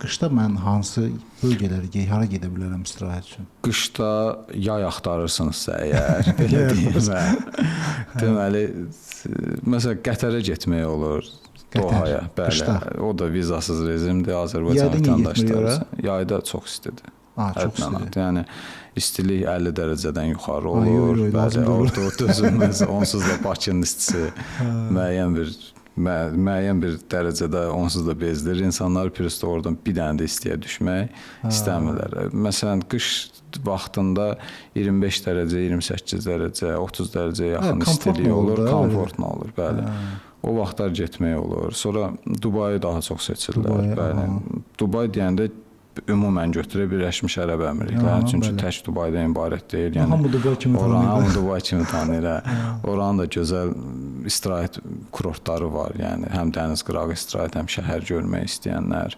Qışda mən hansı bölgələrə, hara gedə bilərəm istirahət üçün? Qışda yay axtarırsınızsa əgər, belə deyim mən. Deməli, məsələn, Qətərə getmək olur. Dohaya, bəli. Qışda. O da vizasız rejimdir Azərbaycan Yayda niyə vətəndaşları getmir üçün. Yayda çox istidir. Çox istidir. Yəni istilik 50 dərəcədən yuxarı Ay, olur. yoy, lazım Bəli, deyil. orta dözülməz. Onsuz da Bakının istisi müəyyən bir dərəcədə onsuz da bezdirir. İnsanlar pirüstə oradan bir dənə də istiyə düşmək istəmirlər. Məsələn, qış vaxtında 25 dərəcə, 28 dərəcə, 30 dərəcəyə yaxın istilik olur, komfortlu olur, bəli. O vaxtlar getmək olur. Sonra Dubayı daha çox seçirlər. Bəli. Dubai deyəndə ümumən götürə Birləşmiş Ərəb Əmirlikləri, çünki tək Dubaydan ibarət deyil. Yəni hamı Dubai kimi tanıyır. Hamı Dubai kimi tanıyır. Oranın da gözəl istirahət kurortları var. Yəni həm dəniz qırağı istirahət, həm şəhər görmək istəyənlər.